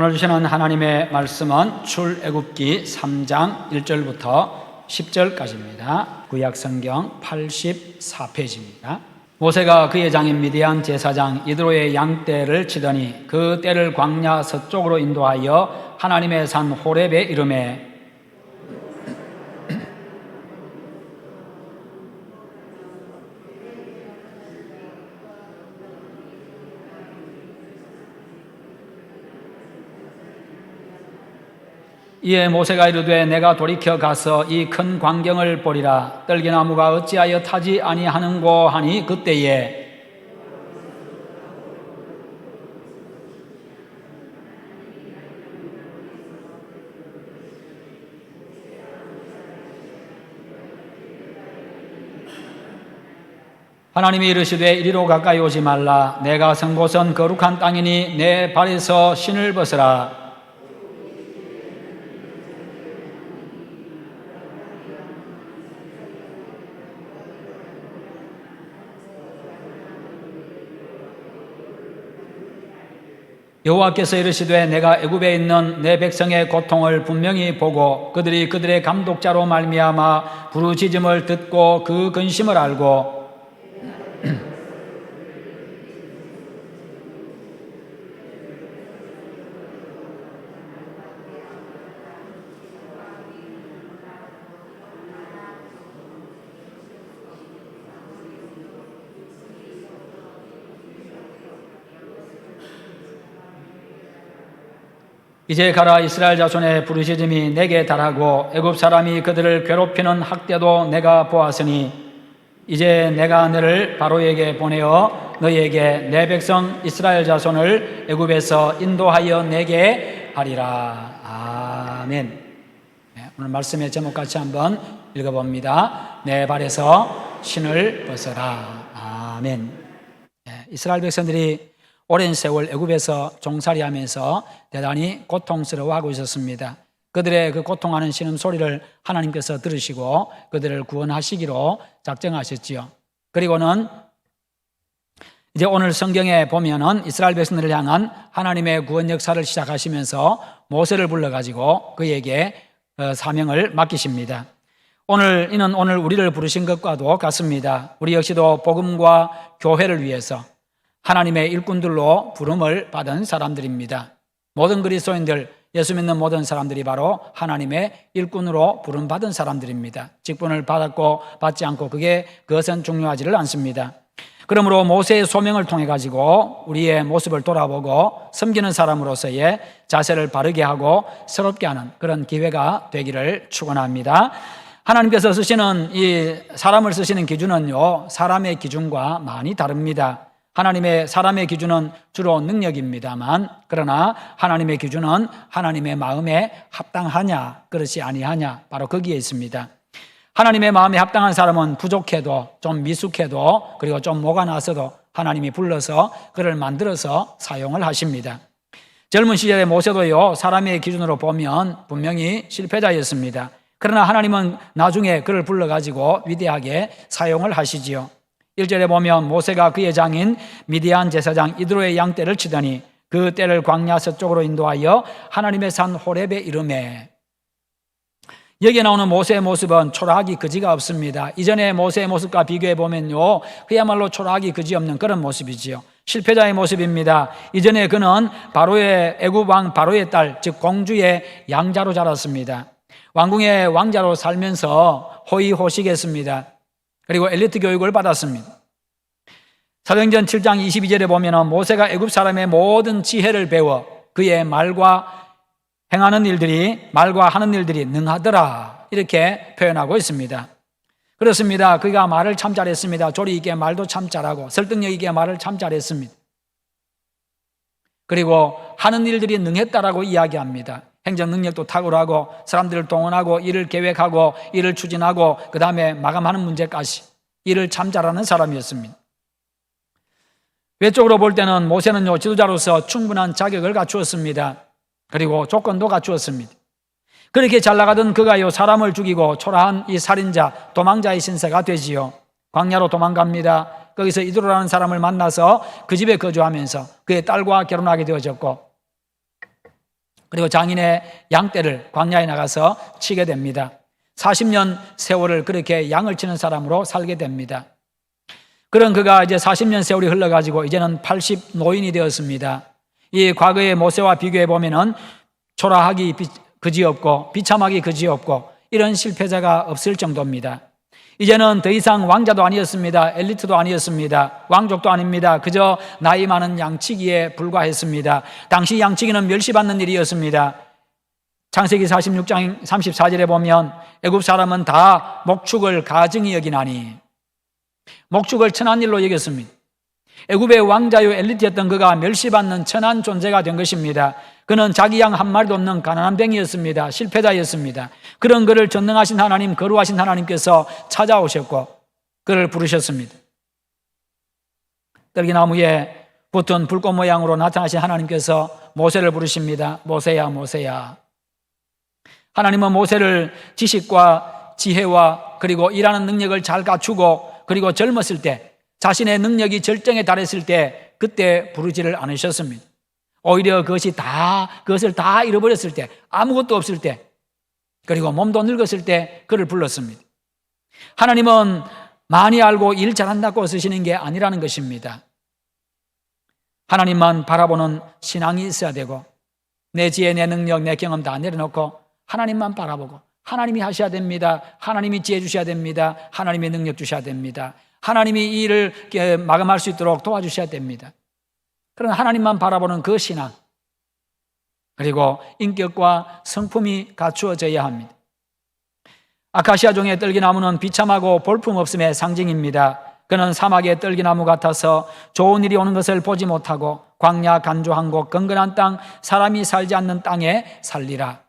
오늘 주시는 하나님의 말씀은 출애굽기 3장 1절부터 10절까지입니다. 구약성경 84페이지입니다. 모세가 그의 장인 미디안 제사장 이드로의 양떼를 치더니 그 떼를 광야 서쪽으로 인도하여 하나님의 산 호렙에 이르매 이에 모세가 이르되 내가 돌이켜 가서 이 큰 광경을 보리라. 떨기나무가 어찌하여 타지 아니하는고 하니 그때에 하나님이 이르시되 이리로 가까이 오지 말라. 내가 선 곳은 거룩한 땅이니 내 발에서 신을 벗으라. 여호와께서 이르시되 내가 애굽에 있는 내 백성의 고통을 분명히 보고 그들이 그들의 감독자로 말미암아 부르짖음을 듣고 그 근심을 알고 이제 가라. 이스라엘 자손의 부르짖음이 내게 달하고 애굽 사람이 그들을 괴롭히는 학대도 내가 보았으니 이제 내가 너를 바로에게 보내어 너희에게 내 백성 이스라엘 자손을 애굽에서 인도하여 내게 하리라. 아멘. 오늘 말씀의 제목 같이 한번 읽어봅니다. 내 발에서 신을 벗어라. 아멘. 이스라엘 백성들이 오랜 세월 애굽에서 종살이하면서 대단히 고통스러워하고 있었습니다. 그들의 그 고통하는 신음소리를 하나님께서 들으시고 그들을 구원하시기로 작정하셨지요. 그리고는 이제 오늘 성경에 보면은 이스라엘 백성들을 향한 하나님의 구원 역사를 시작하시면서 모세를 불러가지고 그에게 사명을 맡기십니다. 이는 오늘 우리를 부르신 것과도 같습니다. 우리 역시도 복음과 교회를 위해서 하나님의 일꾼들로 부름을 받은 사람들입니다. 모든 그리스도인들, 예수 믿는 모든 사람들이 바로 하나님의 일꾼으로 부름받은 사람들입니다. 직분을 받았고 받지 않고 그것은 중요하지를 않습니다. 그러므로 모세의 소명을 통해 가지고 우리의 모습을 돌아보고 섬기는 사람으로서의 자세를 바르게 하고 새롭게 하는 그런 기회가 되기를 축원합니다. 하나님께서 쓰시는 이 사람을 쓰시는 기준은요, 사람의 기준과 많이 다릅니다. 사람의 기준은 주로 능력입니다만, 그러나 하나님의 기준은 하나님의 마음에 합당하냐, 그렇지 아니하냐, 바로 거기에 있습니다. 하나님의 마음에 합당한 사람은 부족해도, 좀 미숙해도, 그리고 좀 뭐가 나서도 하나님이 불러서 그를 만들어서 사용을 하십니다. 젊은 시절의 모세도요, 사람의 기준으로 보면 분명히 실패자였습니다. 그러나 하나님은 나중에 그를 불러가지고 위대하게 사용을 하시지요. 1절에 보면 모세가 그의 장인 미디안 제사장 이드로의 양떼를 치더니 그 떼를 광야 서쪽으로 인도하여 하나님의 산 호렙에 이르매. 여기에 나오는 모세의 모습은 초라하기 그지가 없습니다. 이전의 모세의 모습과 비교해 보면요, 그야말로 초라하기 그지없는 그런 모습이지요. 실패자의 모습입니다. 이전에 그는 애굽 왕 바로의 딸, 즉 공주의 양자로 자랐습니다. 왕궁의 왕자로 살면서 호의호식했습니다. 그리고 엘리트 교육을 받았습니다. 사도행전 7장 22절에 보면 모세가 애굽 사람의 모든 지혜를 배워 그의 말과 하는 일들이 능하더라, 이렇게 표현하고 있습니다. 그렇습니다. 그가 말을 참 잘했습니다. 조리 있게 말도 참 잘하고 설득력 있게 말을 참 잘했습니다. 그리고 하는 일들이 능했다라고 이야기합니다. 행정 능력도 탁월하고 사람들을 동원하고 일을 계획하고 일을 추진하고 그 다음에 마감하는 문제까지 일을 참 잘하는 사람이었습니다. 외적으로 볼 때는 모세는 지도자로서 충분한 자격을 갖추었습니다. 그리고 조건도 갖추었습니다. 그렇게 잘 나가던 그가 사람을 죽이고 초라한 이 살인자, 도망자의 신세가 되지요. 광야로 도망갑니다. 거기서 이드로라는 사람을 만나서 그 집에 거주하면서 그의 딸과 결혼하게 되어졌고, 그리고 장인의 양떼를 광야에 나가서 치게 됩니다. 40년 세월을 그렇게 양을 치는 사람으로 살게 됩니다. 그런 그가 이제 40년 세월이 흘러가지고 이제는 80 노인이 되었습니다. 이 과거의 모세와 비교해 보면은 초라하기 그지없고 비참하기 그지없고 이런 실패자가 없을 정도입니다. 이제는 더 이상 왕자도 아니었습니다. 엘리트도 아니었습니다. 왕족도 아닙니다. 그저 나이 많은 양치기에 불과했습니다. 당시 양치기는 멸시받는 일이었습니다. 창세기 46장 34절에 보면 애굽 사람은 다 목축을 가증히 여기나니, 목축을 천한 일로 여겼습니다. 애굽의 왕자요 엘리트였던 그가 멸시받는 천한 존재가 된 것입니다. 그는 자기 양 한 마리도 없는 가난함뱅이였습니다. 실패자였습니다. 그런 그를 전능하신 하나님, 거룩하신 하나님께서 찾아오셨고 그를 부르셨습니다. 떨기나무에 붙은 불꽃 모양으로 나타나신 하나님께서 모세를 부르십니다. 모세야, 모세야. 하나님은 모세를 지식과 지혜와 그리고 일하는 능력을 잘 갖추고 그리고 젊었을 때, 자신의 능력이 절정에 달했을 때 그때 부르지를 않으셨습니다. 오히려 그것을 다 잃어버렸을 때, 아무것도 없을 때, 그리고 몸도 늙었을 때 그를 불렀습니다. 하나님은 많이 알고 일 잘한다고 쓰시는 게 아니라는 것입니다. 하나님만 바라보는 신앙이 있어야 되고, 내 지혜, 내 능력, 내 경험 다 내려놓고 하나님만 바라보고, 하나님이 하셔야 됩니다. 하나님이 지혜 주셔야 됩니다. 하나님이 능력 주셔야 됩니다. 하나님이 이 일을 마감할 수 있도록 도와주셔야 됩니다. 그러나 하나님만 바라보는 그 신앙, 그리고 인격과 성품이 갖추어져야 합니다. 아카시아 종의 떨기나무는 비참하고 볼품없음의 상징입니다. 그는 사막의 떨기나무 같아서 좋은 일이 오는 것을 보지 못하고 광야, 간조한 곳, 건건한 땅, 사람이 살지 않는 땅에 살리라.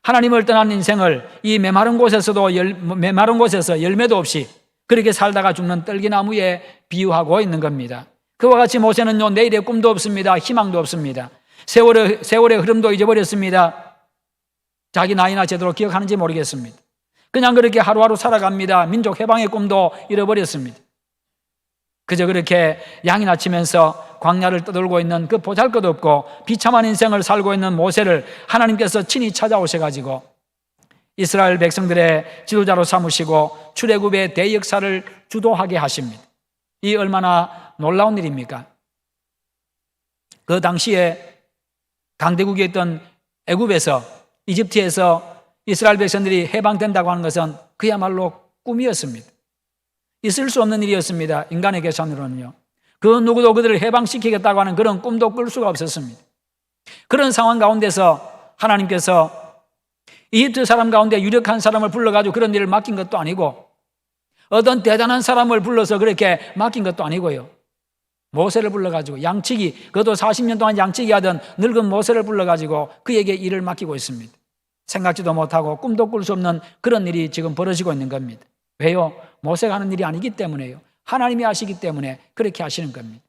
하나님을 떠난 인생을 이 메마른 곳에서 열매도 없이 그렇게 살다가 죽는 떨기나무에 비유하고 있는 겁니다. 그와 같이 모세는요, 내일의 꿈도 없습니다. 희망도 없습니다. 세월의 흐름도 잊어버렸습니다. 자기 나이나 제대로 기억하는지 모르겠습니다. 그냥 그렇게 하루하루 살아갑니다. 민족 해방의 꿈도 잃어버렸습니다. 그저 그렇게 양이나 치면서 광야를 떠돌고 있는 그 보잘것없고 비참한 인생을 살고 있는 모세를 하나님께서 친히 찾아오셔가지고 이스라엘 백성들의 지도자로 삼으시고 출애굽의 대역사를 주도하게 하십니다. 이 얼마나 놀라운 일입니까? 그 당시에 강대국이었던 애굽에서, 이집트에서 이스라엘 백성들이 해방된다고 하는 것은 그야말로 꿈이었습니다. 있을 수 없는 일이었습니다. 인간의 계산으로는요. 그 누구도 그들을 해방시키겠다고 하는 그런 꿈도 꿀 수가 없었습니다. 그런 상황 가운데서 하나님께서 이집트 사람 가운데 유력한 사람을 불러가지고 그런 일을 맡긴 것도 아니고, 어떤 대단한 사람을 불러서 그렇게 맡긴 것도 아니고요. 모세를 불러가지고 양치기, 그것도 40년 동안 양치기 하던 늙은 모세를 불러가지고 그에게 일을 맡기고 있습니다. 생각지도 못하고 꿈도 꿀 수 없는 그런 일이 지금 벌어지고 있는 겁니다. 왜요? 모세가 하는 일이 아니기 때문에요. 하나님이 하시기 때문에 그렇게 하시는 겁니다.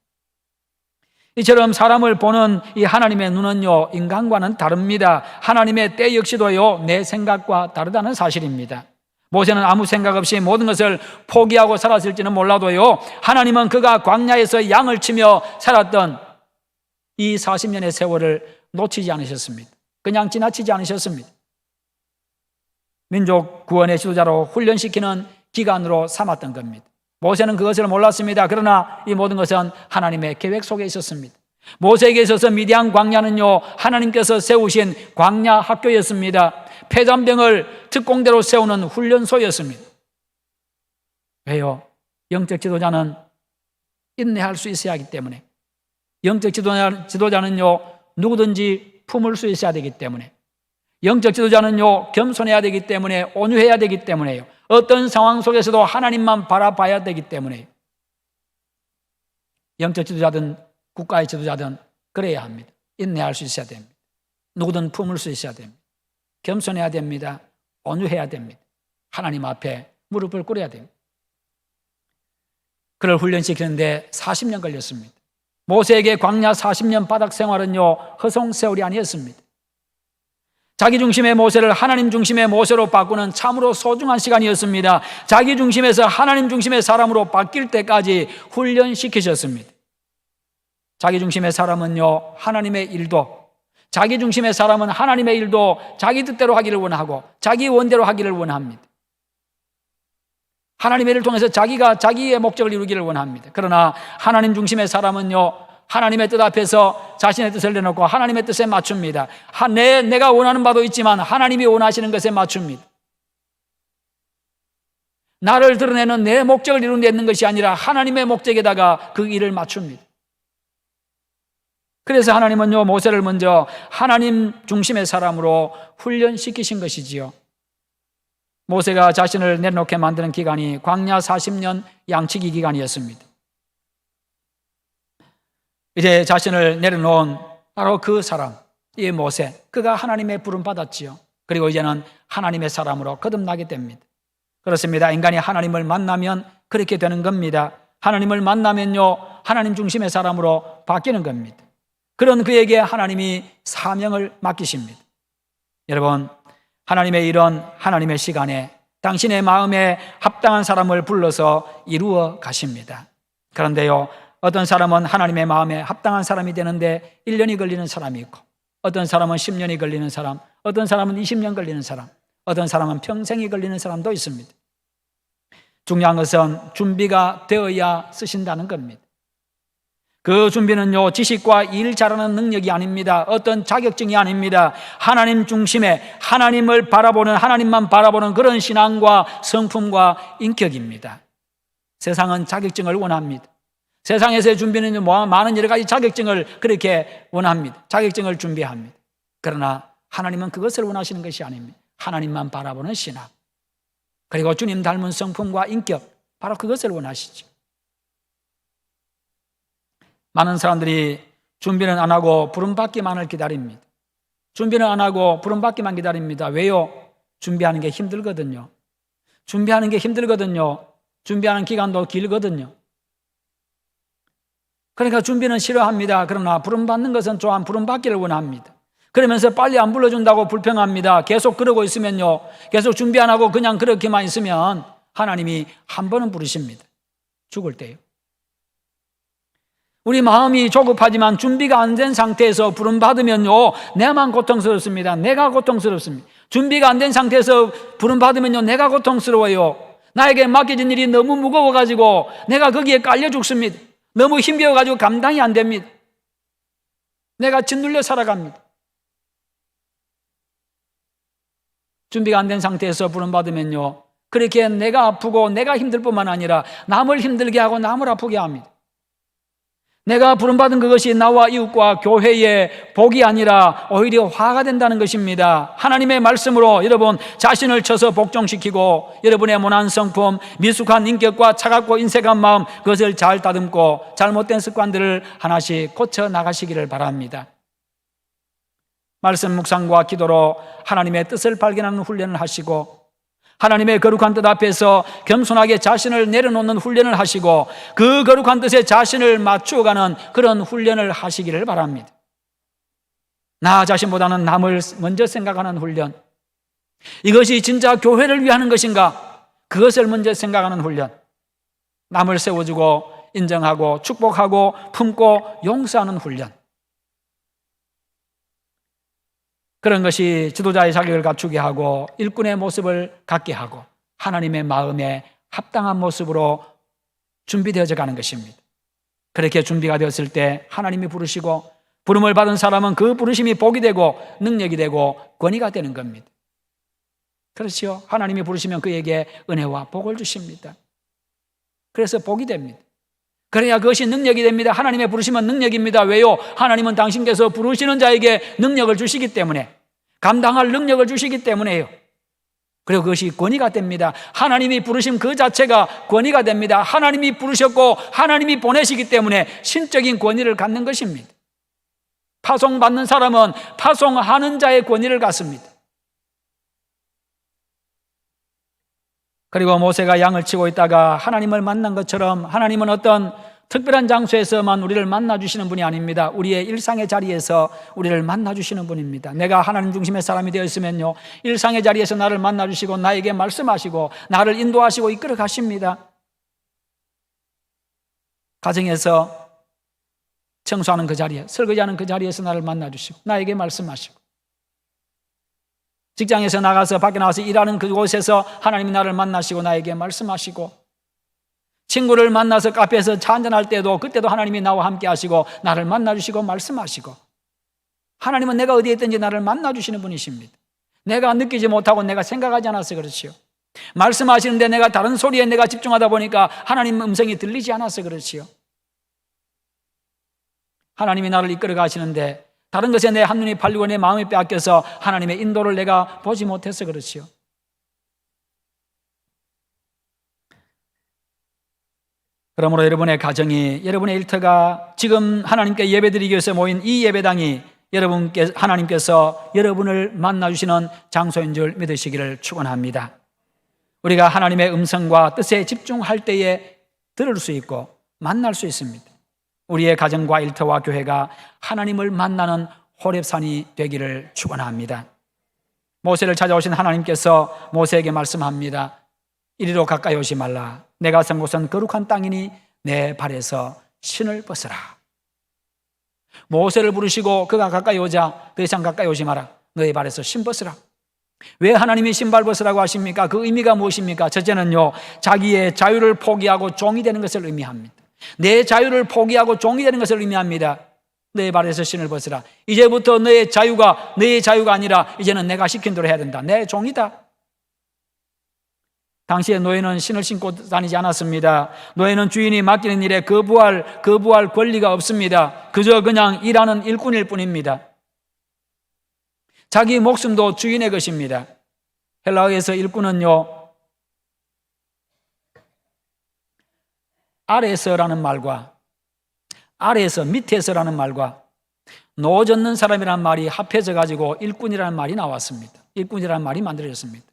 이처럼 사람을 보는 이 하나님의 눈은요, 인간과는 다릅니다. 하나님의 때 역시도요, 내 생각과 다르다는 사실입니다. 모세는 아무 생각 없이 모든 것을 포기하고 살았을지는 몰라도요, 하나님은 그가 광야에서 양을 치며 살았던 이 40년의 세월을 놓치지 않으셨습니다. 그냥 지나치지 않으셨습니다. 민족 구원의 지도자로 훈련시키는 기간으로 삼았던 겁니다. 모세는 그것을 몰랐습니다. 그러나 이 모든 것은 하나님의 계획 속에 있었습니다. 모세에게 있어서 미디안 광야는요, 하나님께서 세우신 광야 학교였습니다. 폐잔병을 특공대로 세우는 훈련소였습니다. 왜요? 영적 지도자는 인내할 수 있어야 하기 때문에, 영적 지도자는요, 누구든지 품을 수 있어야 되기 때문에, 영적 지도자는요, 겸손해야 되기 때문에, 온유해야 되기 때문에요. 어떤 상황 속에서도 하나님만 바라봐야 되기 때문에 영적 지도자든 국가의 지도자든 그래야 합니다. 인내할 수 있어야 됩니다. 누구든 품을 수 있어야 됩니다. 겸손해야 됩니다. 온유해야 됩니다. 하나님 앞에 무릎을 꿇어야 됩니다. 그를 훈련시키는데 40년 걸렸습니다. 모세에게 광야 40년 바닥 생활은요, 허송세월이 아니었습니다. 자기 중심의 모세를 하나님 중심의 모세로 바꾸는 참으로 소중한 시간이었습니다. 자기 중심에서 하나님 중심의 사람으로 바뀔 때까지 훈련시키셨습니다. 자기 중심의 사람은요, 하나님의 일도, 자기 중심의 사람은 하나님의 일도 자기 뜻대로 하기를 원하고 자기 원대로 하기를 원합니다. 하나님의 일을 통해서 자기가 자기의 목적을 이루기를 원합니다. 그러나 하나님 중심의 사람은요, 하나님의 뜻 앞에서 자신의 뜻을 내놓고 하나님의 뜻에 맞춥니다. 내가 원하는 바도 있지만 하나님이 원하시는 것에 맞춥니다. 나를 드러내는 내 목적을 이루는 데 있는 것이 아니라 하나님의 목적에다가 그 일을 맞춥니다. 그래서 하나님은요, 모세를 먼저 하나님 중심의 사람으로 훈련시키신 것이지요. 모세가 자신을 내려놓게 만드는 기간이 광야 40년 양치기 기간이었습니다. 이제 자신을 내려놓은 바로 그 사람, 이 모세, 그가 하나님의 부름 받았지요. 그리고 이제는 하나님의 사람으로 거듭나게 됩니다. 그렇습니다. 인간이 하나님을 만나면 그렇게 되는 겁니다. 하나님을 만나면요, 하나님 중심의 사람으로 바뀌는 겁니다. 그런 그에게 하나님이 사명을 맡기십니다. 여러분, 하나님의 이런 하나님의 시간에 당신의 마음에 합당한 사람을 불러서 이루어 가십니다. 그런데요, 어떤 사람은 하나님의 마음에 합당한 사람이 되는데 1년이 걸리는 사람이 있고, 어떤 사람은 10년이 걸리는 사람, 어떤 사람은 20년 걸리는 사람, 어떤 사람은 평생이 걸리는 사람도 있습니다. 중요한 것은 준비가 되어야 쓰신다는 겁니다. 그 준비는요, 지식과 일 잘하는 능력이 아닙니다. 어떤 자격증이 아닙니다. 하나님 중심의, 하나님을 바라보는, 하나님만 바라보는 그런 신앙과 성품과 인격입니다. 세상은 자격증을 원합니다. 세상에서의 준비는 많은 여러 가지 자격증을 그렇게 원합니다. 자격증을 준비합니다. 그러나 하나님은 그것을 원하시는 것이 아닙니다. 하나님만 바라보는 신앙, 그리고 주님 닮은 성품과 인격, 바로 그것을 원하시죠. 많은 사람들이 준비는 안 하고 부름받기만을 기다립니다. 준비는 안 하고 부름받기만 기다립니다. 왜요? 준비하는 게 힘들거든요. 준비하는 게 힘들거든요. 준비하는 기간도 길거든요. 그러니까 준비는 싫어합니다. 그러나 부름받는 것은 또한 부름받기를 원합니다. 그러면서 빨리 안 불러준다고 불평합니다. 계속 그러고 있으면요, 계속 준비 안 하고 그냥 그렇게만 있으면 하나님이 한 번은 부르십니다. 죽을 때요. 우리 마음이 조급하지만 준비가 안 된 상태에서 부름받으면요, 내만 고통스럽습니다. 내가 고통스럽습니다. 준비가 안 된 상태에서 부름받으면요, 내가 고통스러워요. 나에게 맡겨진 일이 너무 무거워가지고 내가 거기에 깔려 죽습니다. 너무 힘겨워가지고 감당이 안 됩니다. 내가 짓눌려 살아갑니다. 준비가 안 된 상태에서 부름받으면요, 그렇게 내가 아프고 내가 힘들 뿐만 아니라 남을 힘들게 하고 남을 아프게 합니다. 내가 부름받은 그것이 나와 이웃과 교회의 복이 아니라 오히려 화가 된다는 것입니다. 하나님의 말씀으로 여러분 자신을 쳐서 복종시키고 여러분의 모난 성품, 미숙한 인격과 차갑고 인색한 마음, 그것을 잘 다듬고 잘못된 습관들을 하나씩 고쳐 나가시기를 바랍니다. 말씀 묵상과 기도로 하나님의 뜻을 발견하는 훈련을 하시고, 하나님의 거룩한 뜻 앞에서 겸손하게 자신을 내려놓는 훈련을 하시고, 그 거룩한 뜻에 자신을 맞추어가는 그런 훈련을 하시기를 바랍니다. 나 자신보다는 남을 먼저 생각하는 훈련, 이것이 진짜 교회를 위하는 것인가, 그것을 먼저 생각하는 훈련. 남을 세워주고 인정하고 축복하고 품고 용서하는 훈련, 그런 것이 지도자의 자격을 갖추게 하고 일꾼의 모습을 갖게 하고 하나님의 마음에 합당한 모습으로 준비되어져 가는 것입니다. 그렇게 준비가 되었을 때 하나님이 부르시고, 부름을 받은 사람은 그 부르심이 복이 되고 능력이 되고 권위가 되는 겁니다. 그렇지요? 하나님이 부르시면 그에게 은혜와 복을 주십니다. 그래서 복이 됩니다. 그래야 그것이 능력이 됩니다. 하나님의 부르심은 능력입니다. 왜요? 하나님은 당신께서 부르시는 자에게 능력을 주시기 때문에, 감당할 능력을 주시기 때문에요. 그리고 그것이 권위가 됩니다. 하나님이 부르신 그 자체가 권위가 됩니다. 하나님이 부르셨고 하나님이 보내시기 때문에 신적인 권위를 갖는 것입니다. 파송받는 사람은 파송하는 자의 권위를 갖습니다. 그리고 모세가 양을 치고 있다가 하나님을 만난 것처럼, 하나님은 어떤 특별한 장소에서만 우리를 만나주시는 분이 아닙니다. 우리의 일상의 자리에서 우리를 만나주시는 분입니다. 내가 하나님 중심의 사람이 되어 있으면요, 일상의 자리에서 나를 만나주시고 나에게 말씀하시고 나를 인도하시고 이끌어 가십니다. 가정에서 청소하는 그 자리에, 설거지하는 그 자리에서 나를 만나주시고 나에게 말씀하시고, 직장에서 나가서 밖에 나가서 일하는 그곳에서 하나님이 나를 만나시고 나에게 말씀하시고, 친구를 만나서 카페에서 차 한잔할 때도 그때도 하나님이 나와 함께 하시고 나를 만나주시고 말씀하시고, 하나님은 내가 어디에 있든지 나를 만나주시는 분이십니다. 내가 느끼지 못하고 내가 생각하지 않아서 그렇지요. 말씀하시는데 내가 다른 소리에 내가 집중하다 보니까 하나님 음성이 들리지 않아서 그렇지요. 하나님이 나를 이끌어 가시는데 다른 것에 내 한눈이 팔리고 내 마음이 빼앗겨서 하나님의 인도를 내가 보지 못해서 그렇지요. 그러므로 여러분의 가정이, 여러분의 일터가, 지금 하나님께 예배드리기 위해서 모인 이 예배당이 하나님께서 여러분을 만나주시는 장소인 줄 믿으시기를 축원합니다. 우리가 하나님의 음성과 뜻에 집중할 때에 들을 수 있고 만날 수 있습니다. 우리의 가정과 일터와 교회가 하나님을 만나는 호렙산이 되기를 축원합니다. 모세를 찾아오신 하나님께서 모세에게 말씀합니다. 이리로 가까이 오지 말라. 내가 선 곳은 거룩한 땅이니 내 발에서 신을 벗으라. 모세를 부르시고 그가 가까이 오자 더 이상 가까이 오지 마라. 너의 발에서 신 벗으라. 왜 하나님이 신발 벗으라고 하십니까? 그 의미가 무엇입니까? 첫째는요, 자기의 자유를 포기하고 종이 되는 것을 의미합니다. 내 자유를 포기하고 종이 되는 것을 의미합니다. 너의 발에서 신을 벗으라. 이제부터 너의 자유가 아니라 이제는 내가 시킨 대로 해야 된다. 내 종이다. 당시에 노예는 신을 신고 다니지 않았습니다. 노예는 주인이 맡기는 일에 거부할 권리가 없습니다. 그저 그냥 일하는 일꾼일 뿐입니다. 자기 목숨도 주인의 것입니다. 헬라어에서 일꾼은요, 아래에서라는 말과 아래에서 밑에서라는 말과 노 젓는 사람이라는 말이 합해져 가지고 일꾼이라는 말이 나왔습니다. 일꾼이라는 말이 만들어졌습니다.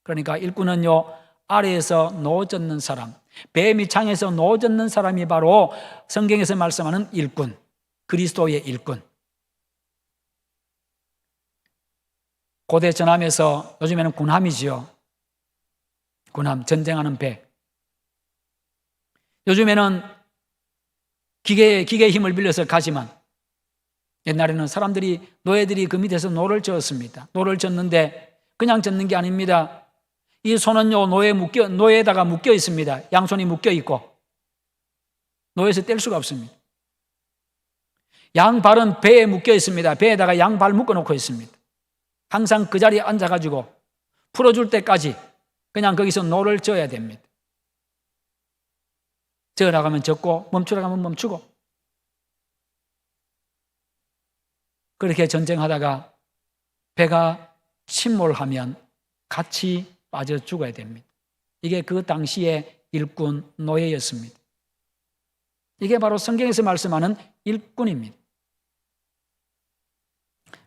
그러니까 일꾼은요, 아래에서 노 젓는 사람, 배 밑창에서 노 젓는 사람이 바로 성경에서 말씀하는 일꾼, 그리스도의 일꾼. 고대 전함에서, 요즘에는 군함이지요. 군함, 전쟁하는 배. 요즘에는 기계의 힘을 빌려서 가지만 옛날에는 노예들이 그 밑에서 노를 저었습니다. 노를 젓는데 그냥 젓는 게 아닙니다. 이 손은요, 노에다가 묶여 있습니다. 양손이 묶여 있고 노에서 뗄 수가 없습니다. 양발은 배에 묶여 있습니다. 배에다가 양발 묶어 놓고 있습니다. 항상 그 자리에 앉아가지고 풀어줄 때까지 그냥 거기서 노를 저어야 됩니다. 저으라고 하면 젓고 멈추라고 하면 멈추고, 그렇게 전쟁하다가 배가 침몰하면 같이 빠져 죽어야 됩니다. 이게 그 당시의 일꾼 노예였습니다. 이게 바로 성경에서 말씀하는 일꾼입니다.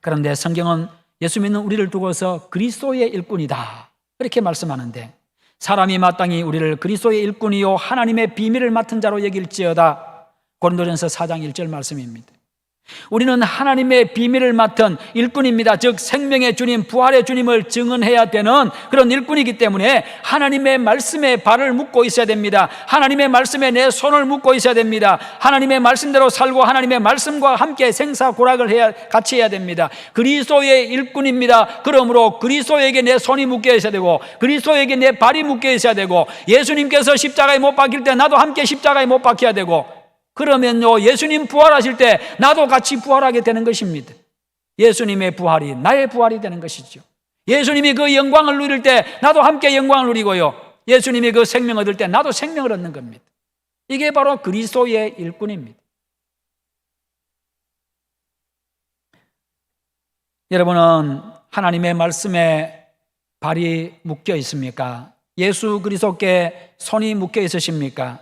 그런데 성경은 예수 믿는 우리를 두고서 그리스도의 일꾼이다 그렇게 말씀하는데, 사람이 마땅히 우리를 그리스도의 일꾼이요 하나님의 비밀을 맡은 자로 여길지어다. 고린도전서 4장 1절 말씀입니다. 우리는 하나님의 비밀을 맡은 일꾼입니다. 즉 생명의 주님, 부활의 주님을 증언해야 되는 그런 일꾼이기 때문에 하나님의 말씀에 발을 묶고 있어야 됩니다. 하나님의 말씀에 내 손을 묶고 있어야 됩니다. 하나님의 말씀대로 살고 하나님의 말씀과 함께 생사고락을 같이 해야 됩니다. 그리스도의 일꾼입니다. 그러므로 그리스도에게 내 손이 묶여 있어야 되고 그리스도에게 내 발이 묶여 있어야 되고, 예수님께서 십자가에 못 박힐 때 나도 함께 십자가에 못 박혀야 되고, 그러면요, 예수님 부활하실 때 나도 같이 부활하게 되는 것입니다. 예수님의 부활이 나의 부활이 되는 것이죠. 예수님이 그 영광을 누릴 때 나도 함께 영광을 누리고요, 예수님이 그 생명 얻을 때 나도 생명을 얻는 겁니다. 이게 바로 그리스도의 일꾼입니다. 여러분은 하나님의 말씀에 발이 묶여 있습니까? 예수 그리스도께 손이 묶여 있으십니까?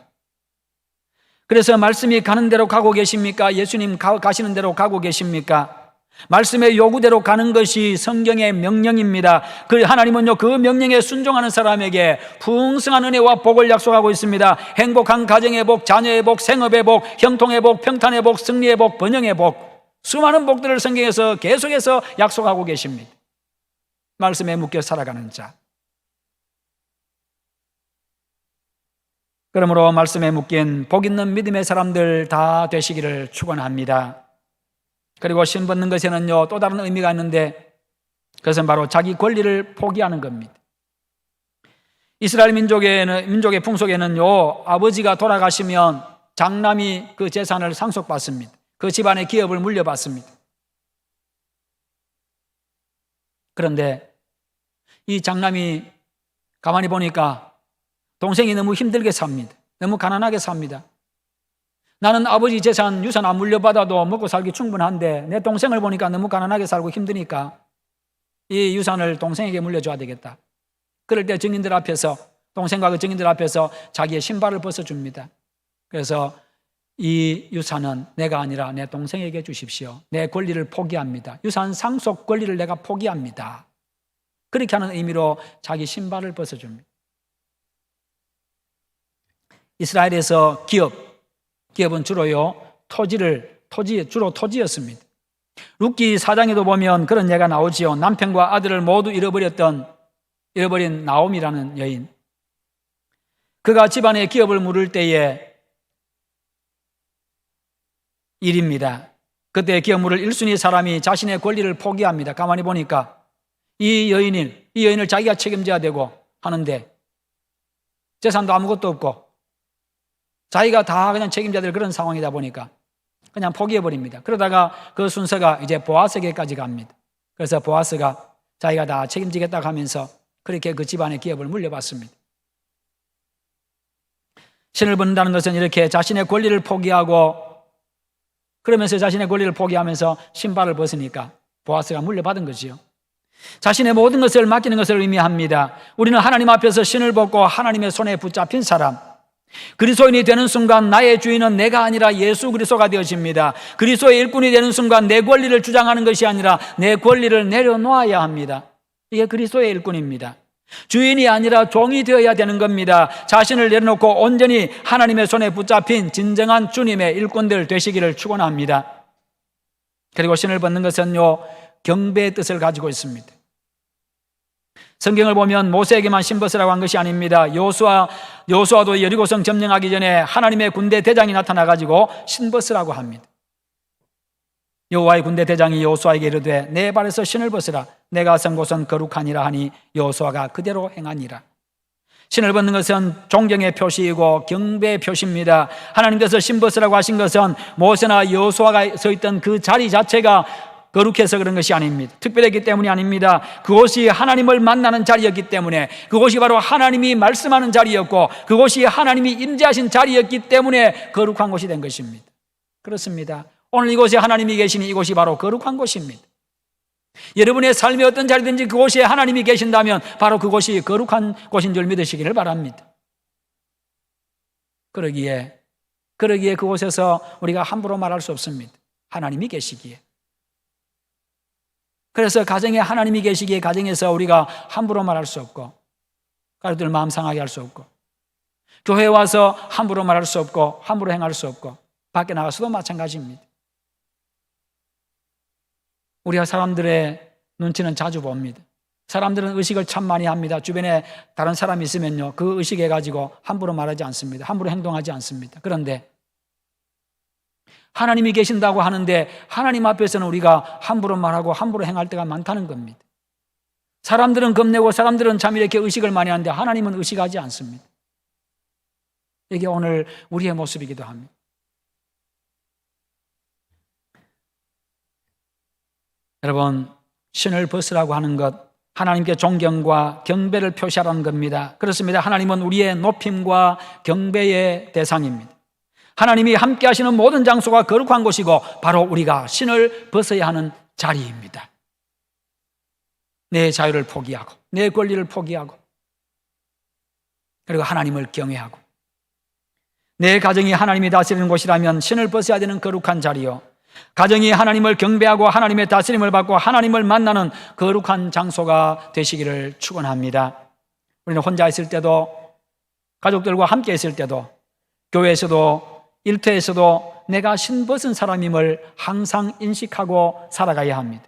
그래서 말씀이 가는 대로 가고 계십니까? 예수님 가시는 대로 가고 계십니까? 말씀의 요구대로 가는 것이 성경의 명령입니다. 그 하나님은요, 그 명령에 순종하는 사람에게 풍성한 은혜와 복을 약속하고 있습니다. 행복한 가정의 복, 자녀의 복, 생업의 복, 형통의 복, 평탄의 복, 승리의 복, 번영의 복, 수많은 복들을 성경에서 계속해서 약속하고 계십니다. 말씀에 묶여 살아가는 자. 그러므로 말씀에 묶인 복 있는 믿음의 사람들 다 되시기를 축원합니다. 그리고 신 벗는 것에는요, 또 다른 의미가 있는데 그것은 바로 자기 권리를 포기하는 겁니다. 이스라엘 민족의 풍속에는요, 아버지가 돌아가시면 장남이 그 재산을 상속받습니다. 그 집안의 기업을 물려받습니다. 그런데 이 장남이 가만히 보니까 동생이 너무 힘들게 삽니다. 너무 가난하게 삽니다. 나는 아버지 재산, 유산 안 물려받아도 먹고 살기 충분한데 내 동생을 보니까 너무 가난하게 살고 힘드니까 이 유산을 동생에게 물려줘야 되겠다. 그럴 때 증인들 앞에서, 동생과 그 증인들 앞에서 자기의 신발을 벗어줍니다. 그래서 이 유산은 내가 아니라 내 동생에게 주십시오. 내 권리를 포기합니다. 유산 상속 권리를 내가 포기합니다. 그렇게 하는 의미로 자기 신발을 벗어줍니다. 이스라엘에서 기업은 주로요, 주로 토지였습니다. 룻기 4장에도 보면 그런 예가 나오지요. 남편과 아들을 모두 잃어버린 나옴이라는 여인. 그가 집안의 기업을 물을 때에 일입니다. 그때 기업 물을 1순위 사람이 자신의 권리를 포기합니다. 가만히 보니까 이 여인을 자기가 책임져야 되고 하는데 재산도 아무것도 없고 자기가 다 그냥 책임져야 될 그런 상황이다 보니까 그냥 포기해버립니다. 그러다가 그 순서가 이제 보아스에게까지 갑니다. 그래서 보아스가 자기가 다 책임지겠다고 하면서 그렇게 그 집안의 기업을 물려받습니다. 신을 벗는다는 것은 이렇게 자신의 권리를 포기하고 그러면서 자신의 권리를 포기하면서 신발을 벗으니까 보아스가 물려받은 거지요. 자신의 모든 것을 맡기는 것을 의미합니다. 우리는 하나님 앞에서 신을 벗고 하나님의 손에 붙잡힌 사람, 그리스도인이 되는 순간 나의 주인은 내가 아니라 예수 그리스도가 되어집니다. 그리스도의 일꾼이 되는 순간 내 권리를 주장하는 것이 아니라 내 권리를 내려놓아야 합니다. 이게 그리스도의 일꾼입니다. 주인이 아니라 종이 되어야 되는 겁니다. 자신을 내려놓고 온전히 하나님의 손에 붙잡힌 진정한 주님의 일꾼들 되시기를 축원합니다. 그리고 신을 벗는 것은요, 경배의 뜻을 가지고 있습니다. 성경을 보면 모세에게만 신 벗으라고 한 것이 아닙니다. 여호수아도 여리고성 점령하기 전에 하나님의 군대 대장이 나타나가지고 신 벗으라고 합니다. 여호와의 군대 대장이 여호수아에게 이르되 내 발에서 신을 벗으라. 내가 선 곳은 거룩하니라 하니 여호수아가 그대로 행하니라. 신을 벗는 것은 존경의 표시이고 경배의 표시입니다. 하나님께서 신 벗으라고 하신 것은 모세나 여호수아가 서 있던 그 자리 자체가 거룩해서 그런 것이 아닙니다. 특별했기 때문이 아닙니다. 그곳이 하나님을 만나는 자리였기 때문에, 그곳이 바로 하나님이 말씀하는 자리였고 그곳이 하나님이 임재하신 자리였기 때문에 거룩한 곳이 된 것입니다. 그렇습니다. 오늘 이곳에 하나님이 계시니 이곳이 바로 거룩한 곳입니다. 여러분의 삶의 어떤 자리든지 그곳에 하나님이 계신다면 바로 그곳이 거룩한 곳인 줄 믿으시기를 바랍니다. 그러기에 그곳에서 우리가 함부로 말할 수 없습니다. 하나님이 계시기에. 그래서 가정에 하나님이 계시기에 가정에서 우리가 함부로 말할 수 없고 가족들 마음 상하게 할 수 없고 교회에 와서 함부로 말할 수 없고 함부로 행할 수 없고 밖에 나가서도 마찬가지입니다. 우리가 사람들의 눈치는 자주 봅니다. 사람들은 의식을 참 많이 합니다. 주변에 다른 사람이 있으면요, 그 의식해 가지고 함부로 말하지 않습니다. 함부로 행동하지 않습니다. 그런데 하나님이 계신다고 하는데 하나님 앞에서는 우리가 함부로 말하고 함부로 행할 때가 많다는 겁니다. 사람들은 겁내고 사람들은 참 이렇게 의식을 많이 하는데 하나님은 의식하지 않습니다. 이게 오늘 우리의 모습이기도 합니다. 여러분, 신을 벗으라고 하는 것, 하나님께 존경과 경배를 표시하라는 겁니다. 그렇습니다. 하나님은 우리의 높임과 경배의 대상입니다. 하나님이 함께 하시는 모든 장소가 거룩한 곳이고 바로 우리가 신을 벗어야 하는 자리입니다. 내 자유를 포기하고 내 권리를 포기하고 그리고 하나님을 경외하고 내 가정이 하나님이 다스리는 곳이라면 신을 벗어야 되는 거룩한 자리요, 가정이 하나님을 경배하고 하나님의 다스림을 받고 하나님을 만나는 거룩한 장소가 되시기를 축원합니다. 우리는 혼자 있을 때도 가족들과 함께 있을 때도 교회에서도 일터에서도 내가 신벗은 사람임을 항상 인식하고 살아가야 합니다.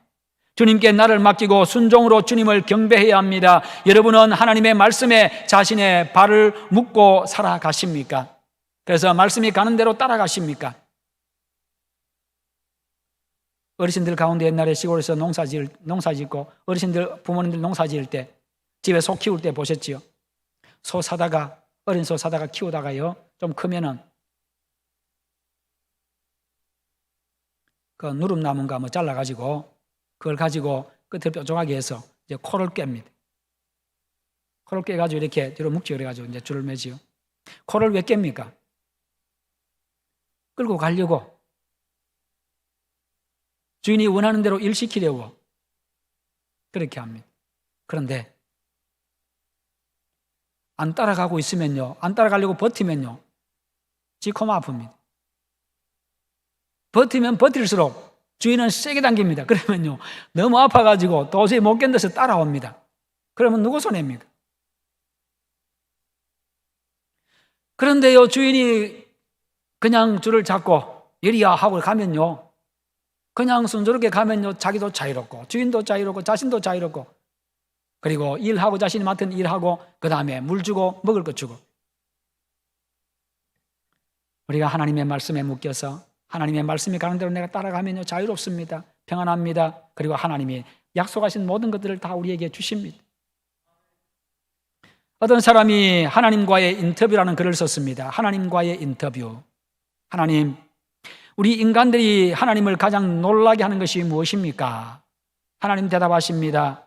주님께 나를 맡기고 순종으로 주님을 경배해야 합니다. 여러분은 하나님의 말씀에 자신의 발을 묶고 살아가십니까? 그래서 말씀이 가는 대로 따라가십니까? 어르신들 가운데 옛날에 시골에서 농사 짓고 어르신들, 부모님들 농사 지을 때 집에 소 키울 때 보셨지요? 소 사다가, 어린 소 사다가 키우다가요, 좀 크면은 그 누름나무인가 뭐 잘라가지고 그걸 가지고 끝을 뾰족하게 해서 이제 코를 깹니다. 코를 깨가지고 이렇게 뒤로 묵지 그래가지고 이제 줄을 매지요. 코를 왜 깹니까? 끌고 가려고. 주인이 원하는 대로 일 시키려고 그렇게 합니다. 그런데 안 따라가고 있으면요, 안 따라가려고 버티면요, 지 코만 아픕니다. 버티면 버틸수록 주인은 세게 당깁니다. 그러면요, 너무 아파가지고 도저히 못 견뎌서 따라옵니다. 그러면 누구 손해입니까? 그런데요, 주인이 그냥 줄을 잡고 이리야 하고 가면요, 그냥 순조롭게 가면요, 자기도 자유롭고 주인도 자유롭고 자신도 자유롭고, 그리고 일하고 자신이 맡은 일하고 그 다음에 물 주고 먹을 것 주고. 우리가 하나님의 말씀에 묶여서 하나님의 말씀이 가는 대로 내가 따라가면요, 자유롭습니다. 평안합니다. 그리고 하나님이 약속하신 모든 것들을 다 우리에게 주십니다. 어떤 사람이 하나님과의 인터뷰라는 글을 썼습니다. 하나님과의 인터뷰. 하나님, 우리 인간들이 하나님을 가장 놀라게 하는 것이 무엇입니까? 하나님 대답하십니다.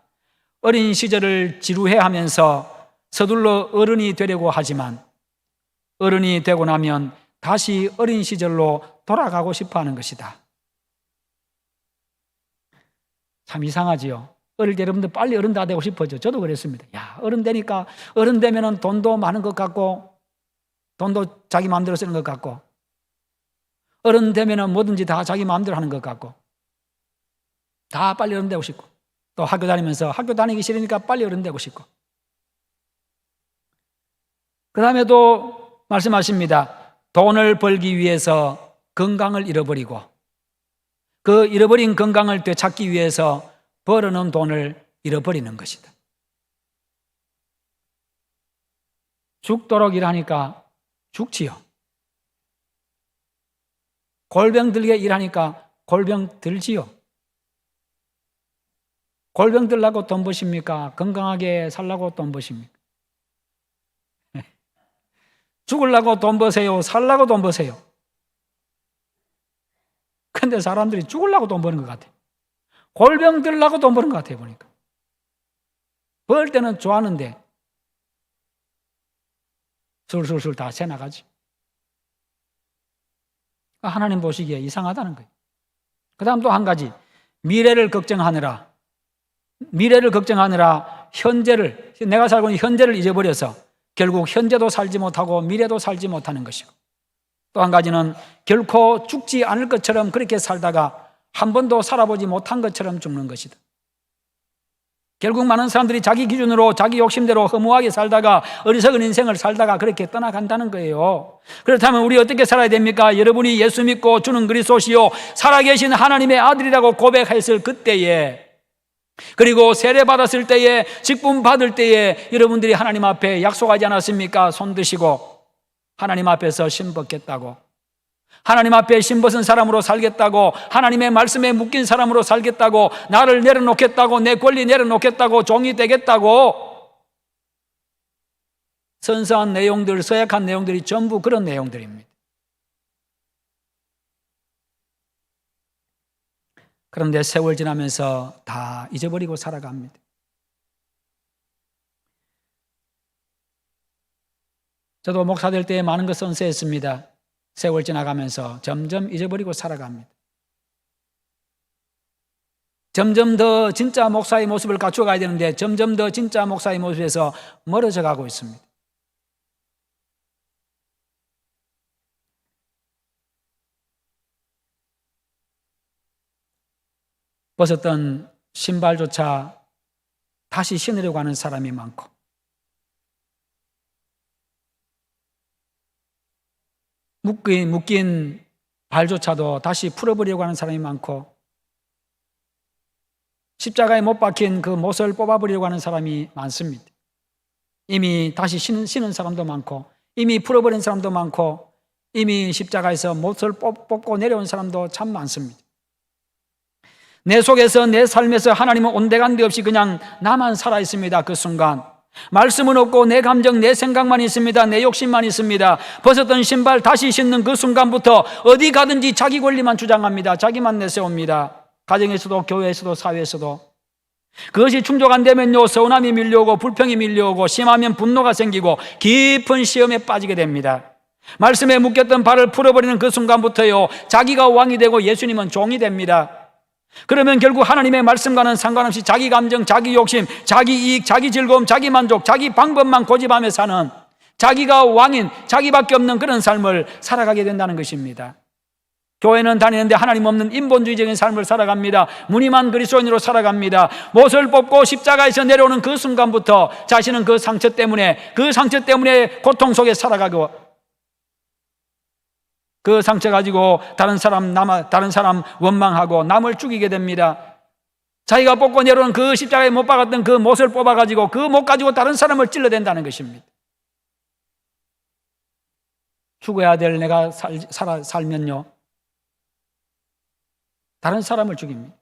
어린 시절을 지루해하면서 서둘러 어른이 되려고 하지만 어른이 되고 나면 다시 어린 시절로 돌아가고 싶어 하는 것이다. 참 이상하지요. 어릴 때 여러분들 빨리 어른 다 되고 싶어져. 저도 그랬습니다. 야, 어른 되니까, 어른 되면은 돈도 많은 것 같고 돈도 자기 마음대로 쓰는 것 같고, 어른 되면은 뭐든지 다 자기 마음대로 하는 것 같고, 다 빨리 어른 되고 싶고, 또 학교 다니면서 학교 다니기 싫으니까 빨리 어른 되고 싶고. 그 다음에 또 말씀하십니다. 돈을 벌기 위해서 건강을 잃어버리고, 그 잃어버린 건강을 되찾기 위해서 벌어놓은 돈을 잃어버리는 것이다. 죽도록 일하니까 죽지요. 골병 들게 일하니까 골병 들지요. 골병 들라고 돈 버십니까? 건강하게 살라고 돈 버십니까? 죽으려고 돈 버세요? 살라고 돈 버세요? 근데 사람들이 죽으려고 돈 버는 것 같아요. 골병 들라고 돈 버는 것 같아요, 보니까. 벌 때는 좋아하는데 술술술 다 새나가지. 하나님 보시기에 이상하다는 거예요. 그 다음 또 한 가지, 미래를 걱정하느라 현재를, 내가 살고 있는 현재를 잊어버려서 결국 현재도 살지 못하고 미래도 살지 못하는 것이고, 또 한 가지는 결코 죽지 않을 것처럼 그렇게 살다가 한 번도 살아보지 못한 것처럼 죽는 것이다. 결국 많은 사람들이 자기 기준으로 자기 욕심대로 허무하게 살다가 어리석은 인생을 살다가 그렇게 떠나간다는 거예요. 그렇다면 우리 어떻게 살아야 됩니까? 여러분이 예수 믿고 주는 그리스도시요 살아계신 하나님의 아들이라고 고백했을 그때에, 그리고 세례 받았을 때에, 직분 받을 때에 여러분들이 하나님 앞에 약속하지 않았습니까? 손 드시고 하나님 앞에서 신벗겠다고, 하나님 앞에 신벗은 사람으로 살겠다고, 하나님의 말씀에 묶인 사람으로 살겠다고, 나를 내려놓겠다고, 내 권리 내려놓겠다고, 종이 되겠다고. 선서한 내용들, 서약한 내용들이 전부 그런 내용들입니다. 그런데 세월 지나면서 다 잊어버리고 살아갑니다. 저도 목사 될 때 많은 것 선서했습니다. 세월 지나가면서 점점 잊어버리고 살아갑니다. 점점 더 진짜 목사의 모습을 갖춰가야 되는데 점점 더 진짜 목사의 모습에서 멀어져 가고 있습니다. 벗었던 신발조차 다시 신으려고 하는 사람이 많고, 묶인 발조차도 다시 풀어버리려고 하는 사람이 많고, 십자가에 못 박힌 그 못을 뽑아버리려고 하는 사람이 많습니다. 이미 다시 신은 사람도 많고, 이미 풀어버린 사람도 많고, 이미 십자가에서 못을 뽑고 내려온 사람도 참 많습니다. 내 속에서, 내 삶에서 하나님은 온데간데 없이 그냥 나만 살아있습니다. 그 순간 말씀은 없고 내 감정, 내 생각만 있습니다. 내 욕심만 있습니다. 벗었던 신발 다시 신는 그 순간부터 어디 가든지 자기 권리만 주장합니다. 자기만 내세웁니다. 가정에서도 교회에서도 사회에서도. 그것이 충족 안 되면요, 서운함이 밀려오고 불평이 밀려오고, 심하면 분노가 생기고 깊은 시험에 빠지게 됩니다. 말씀에 묶였던 발을 풀어버리는 그 순간부터요, 자기가 왕이 되고 예수님은 종이 됩니다. 그러면 결국 하나님의 말씀과는 상관없이 자기 감정, 자기 욕심, 자기 이익, 자기 즐거움, 자기 만족, 자기 방법만 고집하며 사는, 자기가 왕인, 자기밖에 없는 그런 삶을 살아가게 된다는 것입니다. 교회는 다니는데 하나님 없는 인본주의적인 삶을 살아갑니다. 무늬만 그리스도인으로 살아갑니다. 못을 뽑고 십자가에서 내려오는 그 순간부터 자신은 그 상처 때문에 고통 속에 살아가고, 그 상처 가지고 다른 사람 원망하고 남을 죽이게 됩니다. 자기가 뽑고 내려오는 그 십자가에 못 박았던 그 못을 뽑아가지고 그 못 가지고 다른 사람을 찔러댄다는 것입니다. 죽어야 될 내가 살면요, 다른 사람을 죽입니다.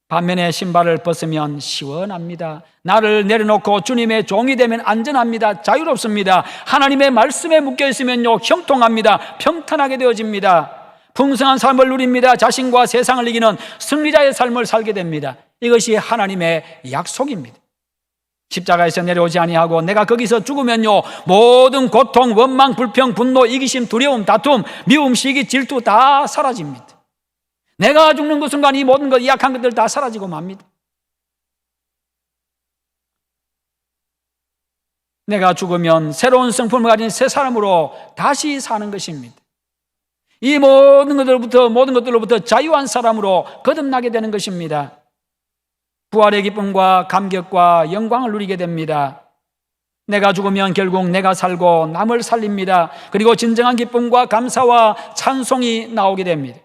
반면에 신발을 벗으면 시원합니다. 나를 내려놓고 주님의 종이 되면 안전합니다. 자유롭습니다. 하나님의 말씀에 묶여있으면요, 형통합니다. 평탄하게 되어집니다. 풍성한 삶을 누립니다. 자신과 세상을 이기는 승리자의 삶을 살게 됩니다. 이것이 하나님의 약속입니다. 십자가에서 내려오지 아니하고 내가 거기서 죽으면요, 모든 고통, 원망, 불평, 분노, 이기심, 두려움, 다툼, 미움, 시기, 질투 다 사라집니다. 내가 죽는 그 순간 이 모든 것, 이 약한 것들 다 사라지고 맙니다. 내가 죽으면 새로운 성품을 가진 새 사람으로 다시 사는 것입니다. 이 모든 것들로부터 자유한 사람으로 거듭나게 되는 것입니다. 부활의 기쁨과 감격과 영광을 누리게 됩니다. 내가 죽으면 결국 내가 살고 남을 살립니다. 그리고 진정한 기쁨과 감사와 찬송이 나오게 됩니다.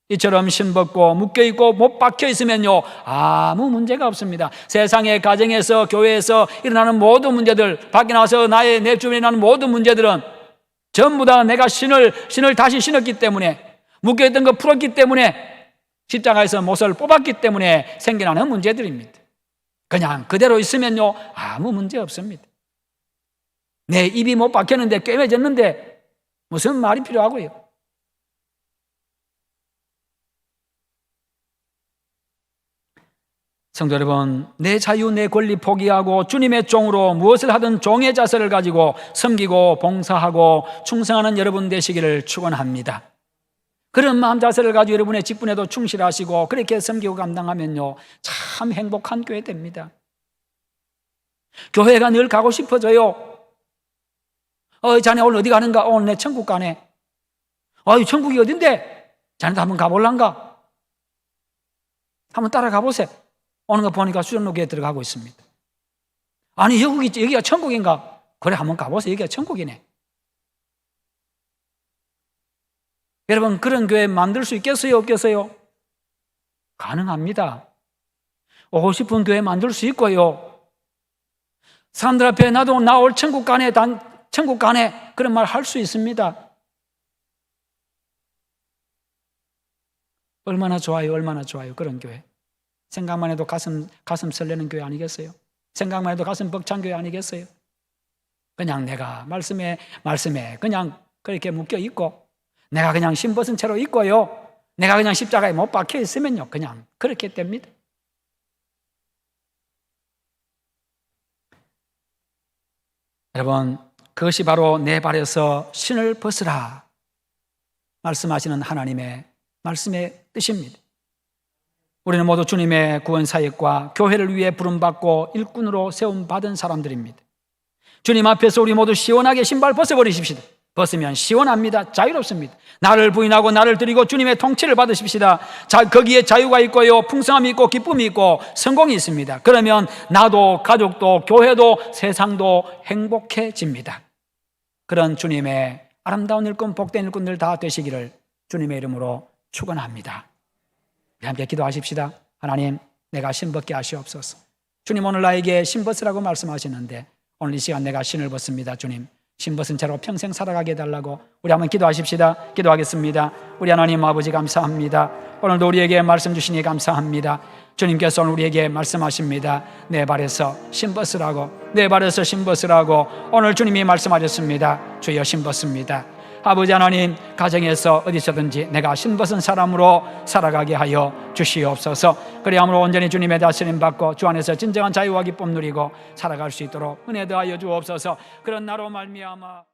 이처럼 신벗고 묶여있고 못 박혀있으면요, 아무 문제가 없습니다. 세상의 가정에서, 교회에서 일어나는 모든 문제들, 밖에 나와서 내 주변에 일어나는 모든 문제들은 전부 다 내가 신을 다시 신었기 때문에, 묶여있던 거 풀었기 때문에, 십자가에서 못을 뽑았기 때문에 생겨나는 문제들입니다. 그냥 그대로 있으면요, 아무 문제 없습니다. 내 입이 못 박혔는데, 꿰매졌는데 무슨 말이 필요하고요. 성도 여러분, 내 자유, 내 권리 포기하고 주님의 종으로 무엇을 하든 종의 자세를 가지고 섬기고 봉사하고 충성하는 여러분 되시기를 축원합니다. 그런 마음 자세를 가지고 여러분의 직분에도 충실하시고 그렇게 섬기고 감당하면요, 참 행복한 교회 됩니다. 교회가 늘 가고 싶어져요. 자네 오늘 어디 가는가? 오늘 내 천국 가네. 천국이 어딘데? 자네도 한번 가볼란가? 한번 따라가 보세요. 오는 거 보니까 수전로교에 들어가고 있습니다. 아니, 여기가 천국인가? 그래, 한번 가보세요. 여기가 천국이네. 여러분, 그런 교회 만들 수 있겠어요? 없겠어요? 가능합니다. 오고 싶은 교회 만들 수 있고요. 사람들 앞에 나도 나 올 천국 가네, 그런 말 할 수 있습니다. 얼마나 좋아요, 얼마나 좋아요, 그런 교회. 생각만 해도 가슴 설레는 교회 아니겠어요? 생각만 해도 가슴 벅찬 교회 아니겠어요? 그냥 내가 말씀에 그냥 그렇게 묶여 있고, 내가 그냥 신벗은 채로 있고요, 내가 그냥 십자가에 못 박혀 있으면요, 그냥 그렇게 됩니다. 여러분, 그것이 바로 내 발에서 신을 벗으라 말씀하시는 하나님의 말씀의 뜻입니다. 우리는 모두 주님의 구원 사역과 교회를 위해 부름받고 일꾼으로 세움받은 사람들입니다. 주님 앞에서 우리 모두 시원하게 신발 벗어버리십시다. 벗으면 시원합니다. 자유롭습니다. 나를 부인하고 나를 드리고 주님의 통치를 받으십시다. 거기에 자유가 있고요, 풍성함이 있고 기쁨이 있고 성공이 있습니다. 그러면 나도, 가족도, 교회도, 세상도 행복해집니다. 그런 주님의 아름다운 일꾼, 복된 일꾼들 다 되시기를 주님의 이름으로 축원합니다. 함께 기도하십시다. 하나님, 내가 신벗게 하시옵소서. 주님, 오늘 나에게 신벗으라고 말씀하시는데 오늘 이 시간 내가 신을 벗습니다. 주님, 신벗은 채로 평생 살아가게 해달라고 우리 한번 기도하십시다. 기도하겠습니다. 우리 하나님 아버지 감사합니다. 오늘도 우리에게 말씀 주시니 감사합니다. 주님께서 오늘 우리에게 말씀하십니다. 내 발에서 신벗으라고, 내 발에서 신벗으라고 오늘 주님이 말씀하셨습니다. 주여, 신벗습니다. 아버지 하나님, 가정에서 어디서든지 내가 신벗은 사람으로 살아가게 하여 주시옵소서. 그리함으로 온전히 주님의 다스림 받고 주 안에서 진정한 자유와 기쁨 누리고 살아갈 수 있도록 은혜 더하여 주옵소서. 그런 나로 말미암아